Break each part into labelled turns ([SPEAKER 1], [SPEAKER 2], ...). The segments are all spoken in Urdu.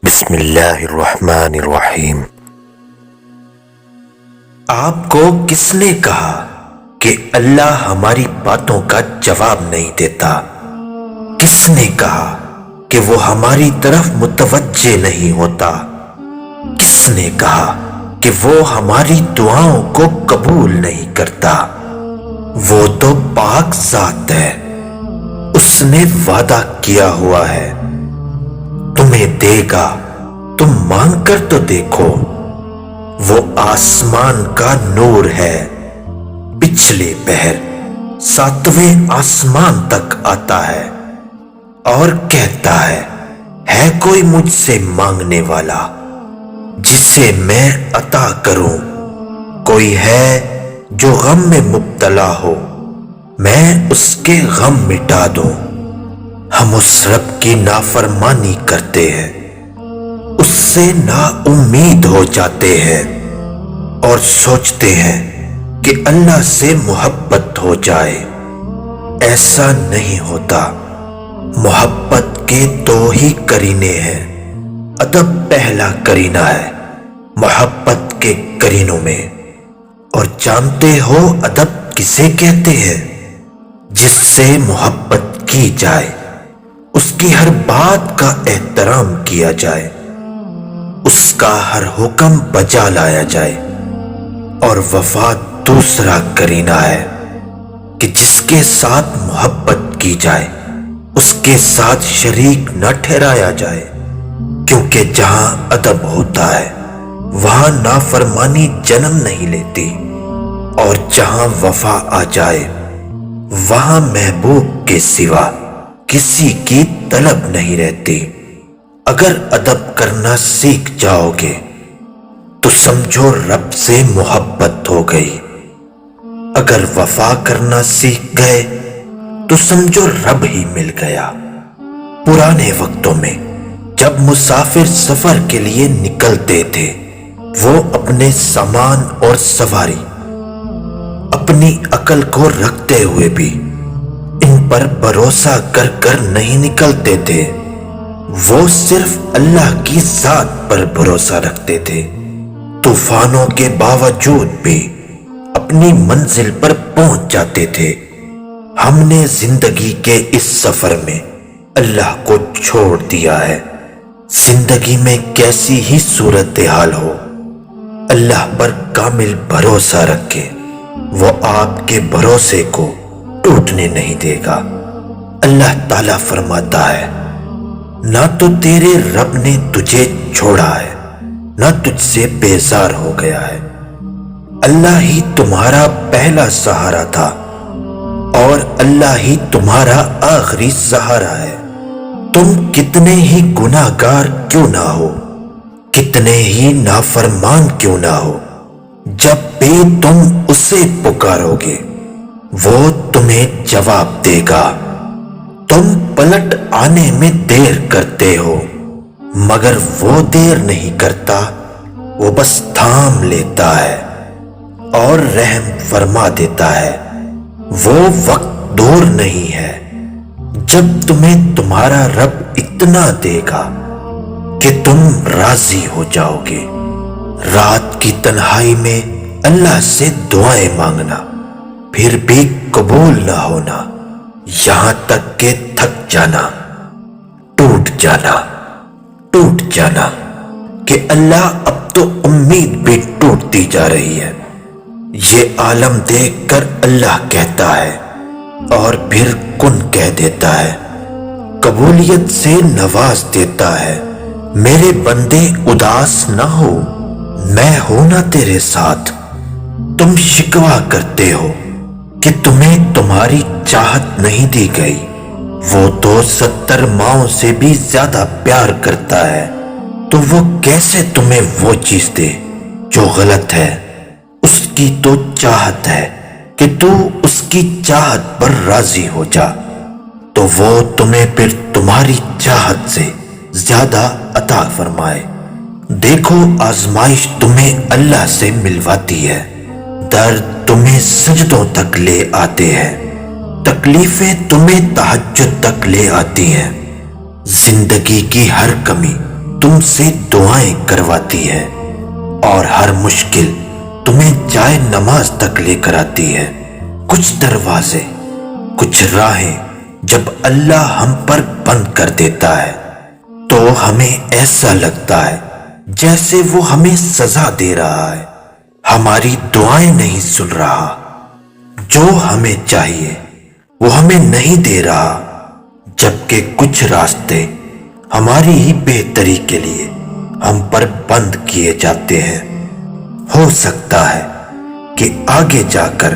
[SPEAKER 1] بسم اللہ الرحمن الرحیم۔ آپ کو کس نے کہا کہ اللہ ہماری باتوں کا جواب نہیں دیتا؟ کس نے کہا کہ وہ ہماری طرف متوجہ نہیں ہوتا؟ کس نے کہا کہ وہ ہماری دعاؤں کو قبول نہیں کرتا؟ وہ تو پاک ذات ہے، اس نے وعدہ کیا ہوا ہے تمہیں دے گا، تم مانگ کر تو دیکھو۔ وہ آسمان کا نور ہے، پچھلے پہر ساتویں آسمان تک آتا ہے اور کہتا ہے کوئی مجھ سے مانگنے والا جسے میں عطا کروں؟ کوئی ہے جو غم میں مبتلا ہو، میں اس کے غم مٹا دوں۔ ہم اس رب کی نافرمانی کرتے ہیں، اس سے نا امید ہو جاتے ہیں اور سوچتے ہیں کہ اللہ سے محبت ہو جائے۔ ایسا نہیں ہوتا۔ محبت کے دو ہی قرینے ہیں۔ ادب پہلا قرینہ ہے محبت کے قرینوں میں، اور جانتے ہو ادب کسے کہتے ہیں؟ جس سے محبت کی جائے، اس کی ہر بات کا احترام کیا جائے، اس کا ہر حکم بجا لایا جائے۔ اور وفا دوسرا قرینہ ہے کہ جس کے ساتھ محبت کی جائے اس کے ساتھ شریک نہ ٹھہرایا جائے، کیونکہ جہاں ادب ہوتا ہے وہاں نافرمانی جنم نہیں لیتی، اور جہاں وفا آ جائے وہاں محبوب کے سوا کسی کی طلب نہیں رہتی۔ اگر ادب کرنا سیکھ جاؤ گے تو سمجھو رب سے محبت ہو گئی، اگر وفا کرنا سیکھ گئے تو سمجھو رب ہی مل گیا۔ پرانے وقتوں میں جب مسافر سفر کے لیے نکلتے تھے، وہ اپنے سامان اور سواری اپنی عقل کو رکھتے ہوئے بھی ان پر بھروسہ کر کر نہیں نکلتے تھے، وہ صرف اللہ کی ذات پر بھروسہ رکھتے تھے۔ طوفانوں کے باوجود بھی اپنی منزل پر پہنچ جاتے تھے۔ ہم نے زندگی کے اس سفر میں اللہ کو چھوڑ دیا ہے۔ زندگی میں کیسی ہی صورتحال ہو، اللہ پر کامل بھروسہ رکھے، وہ آپ کے بھروسے کو ٹوٹنے نہیں دے گا۔ اللہ تعالیٰ فرماتا ہے، نہ تو تیرے رب نے تجھے چھوڑا ہے، نہ تجھ سے بیزار ہو گیا ہے۔ اللہ ہی تمہارا پہلا سہارا تھا اور اللہ ہی تمہارا آخری سہارا ہے۔ تم کتنے ہی گناہ گار کیوں نہ ہو، کتنے ہی نافرمان کیوں نہ ہو، جب بھی تم اسے پکارو گے وہ تمہیں جواب دے گا۔ تم پلٹ آنے میں دیر کرتے ہو، مگر وہ دیر نہیں کرتا، وہ بس تھام لیتا ہے اور رحم فرما دیتا ہے۔ وہ وقت دور نہیں ہے جب تمہیں تمہارا رب اتنا دے گا کہ تم راضی ہو جاؤ گے۔ رات کی تنہائی میں اللہ سے دعائیں مانگنا، پھر بھی قبول نہ ہونا، یہاں تک کہ تھک جانا، ٹوٹ جانا کہ اللہ اب تو امید بھی ٹوٹتی جا رہی ہے۔ یہ عالم دیکھ کر اللہ کہتا ہے اور پھر کن کہہ دیتا ہے، قبولیت سے نواز دیتا ہے۔ میرے بندے اداس نہ ہو، میں ہوں نا تیرے ساتھ۔ تم شکوہ کرتے ہو کہ تمہیں تمہاری چاہت نہیں دی گئی، وہ تو 70 ماؤں سے بھی زیادہ پیار کرتا ہے، تو وہ کیسے تمہیں وہ چیز دے جو غلط ہے؟ اس کی تو چاہت ہے کہ تو اس کی چاہت پر راضی ہو جا، تو وہ تمہیں پھر تمہاری چاہت سے زیادہ عطا فرمائے۔ دیکھو آزمائش تمہیں اللہ سے ملواتی ہے، درد تمہیں سجدوں تک لے آتے ہیں، تکلیفیں تمہیں تہجد تک لے آتی ہیں۔ زندگی کی ہر کمی تم سے دعائیں کرواتی ہے اور ہر مشکل تمہیں جائے نماز تک لے کر آتی ہے۔ کچھ دروازے، کچھ راہیں جب اللہ ہم پر بند کر دیتا ہے تو ہمیں ایسا لگتا ہے جیسے وہ ہمیں سزا دے رہا ہے، ہماری دعائیں نہیں سن رہا، جو ہمیں چاہیے وہ ہمیں نہیں دے رہا، جبکہ کچھ راستے ہماری ہی بہتری کے لیے ہم پر بند کیے جاتے ہیں۔ ہو سکتا ہے کہ آگے جا کر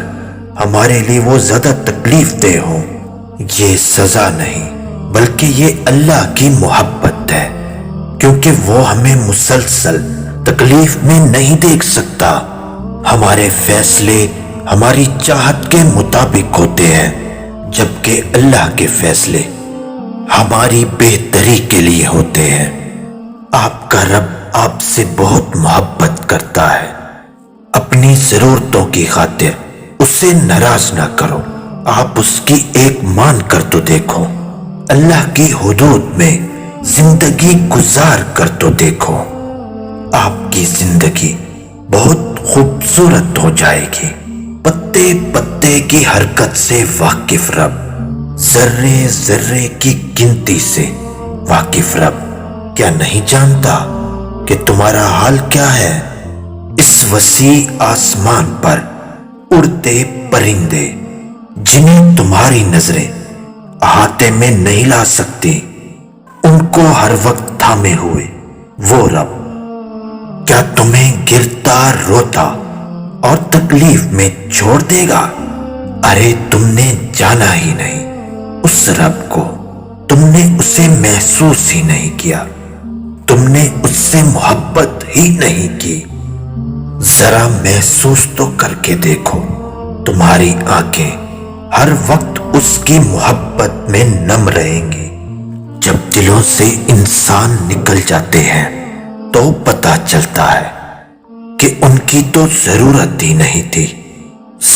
[SPEAKER 1] ہمارے لیے وہ زیادہ تکلیف دہ ہوں۔ یہ سزا نہیں بلکہ یہ اللہ کی محبت ہے، کیونکہ وہ ہمیں مسلسل تکلیف میں نہیں دیکھ سکتا۔ ہمارے فیصلے ہماری چاہت کے مطابق ہوتے ہیں، جبکہ اللہ کے فیصلے ہماری بہتری کے لیے ہوتے ہیں۔ آپ کا رب آپ سے بہت محبت کرتا ہے۔ اپنی ضرورتوں کی خاطر اسے ناراض نہ کرو، آپ اس کی ایک مان کر تو دیکھو، اللہ کی حدود میں زندگی گزار کر تو دیکھو، آپ کی زندگی بہت خوبصورت ہو جائے گی۔ پتے پتے کی حرکت سے واقف رب، ذرے ذرے کی گنتی سے واقف رب، کیا نہیں جانتا کہ تمہارا حال کیا ہے؟ اس وسیع آسمان پر اڑتے پرندے جنہیں تمہاری نظریں احاطے میں نہیں لا سکتی، ان کو ہر وقت تھامے ہوئے وہ رب کیا تمہیں گرتا روتا اور تکلیف میں چھوڑ دے گا؟ ارے تم نے جانا ہی نہیں اس رب کو، تم نے اسے محسوس ہی نہیں کیا، تم نے اس سے محبت ہی نہیں کی۔ ذرا محسوس تو کر کے دیکھو، تمہاری آنکھیں ہر وقت اس کی محبت میں نم رہیں گی۔ جب دلوں سے انسان نکل جاتے ہیں تو پتہ چلتا ہے کہ ان کی تو ضرورت ہی نہیں تھی،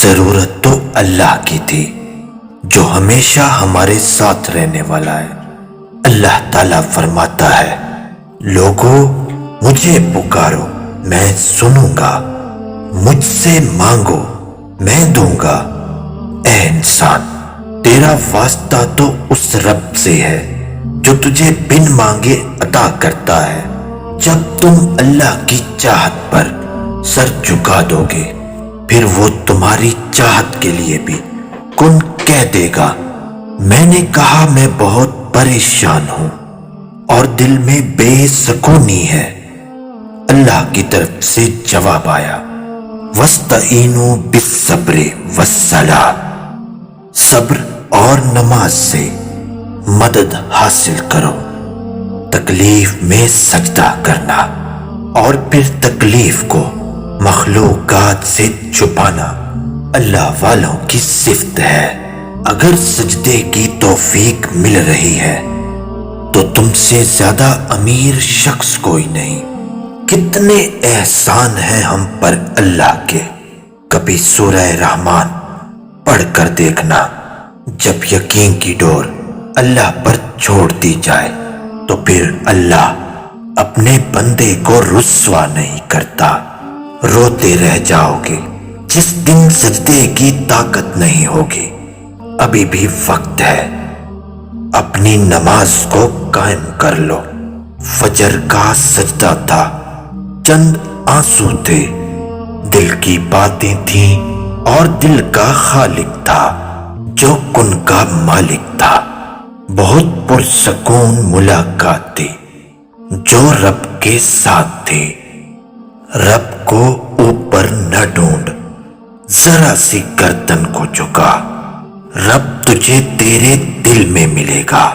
[SPEAKER 1] ضرورت تو اللہ کی تھی جو ہمیشہ ہمارے ساتھ رہنے والا ہے۔ اللہ تعالیٰ فرماتا ہے، لوگو مجھے پکارو میں سنوں گا، مجھ سے مانگو میں دوں گا۔ اے انسان، تیرا واسطہ تو اس رب سے ہے جو تجھے بن مانگے عطا کرتا ہے۔ جب تم اللہ کی چاہت پر سر جھکا دو گے پھر وہ تمہاری چاہت کے لیے بھی کن کہہ دے گا۔ میں نے کہا میں بہت پریشان ہوں اور دل میں بے سکونی ہے، اللہ کی طرف سے جواب آیا، وَاسْتَعِینُوا بِالصَّبْرِ وَالصَّلَاةِ، صبر اور نماز سے مدد حاصل کرو۔ تکلیف میں سجدہ کرنا اور پھر تکلیف کو مخلوقات سے چھپانا اللہ والوں کی صفت ہے۔ اگر سجدے کی توفیق مل رہی ہے تو تم سے زیادہ امیر شخص کوئی نہیں۔ کتنے احسان ہیں ہم پر اللہ کے، کبھی سورہ رحمان پڑھ کر دیکھنا۔ جب یقین کی ڈور اللہ پر چھوڑ دی جائے تو پھر اللہ اپنے بندے کو رسوا نہیں کرتا۔ روتے رہ جاؤ گے جس دن سجدے کی طاقت نہیں ہوگی، ابھی بھی وقت ہے، اپنی نماز کو قائم کر لو۔ فجر کا سجدہ تھا، چند آنسو تھے، دل کی باتیں تھیں اور دل کا خالق تھا جو کن کا مالک تھا۔ بہت پرسکون ملاقات تھی جو رب کے ساتھ تھی۔ رب کو اوپر نہ ڈھونڈ، ذرا سی گردن کو جھکا، رب تجھے تیرے دل میں ملے گا۔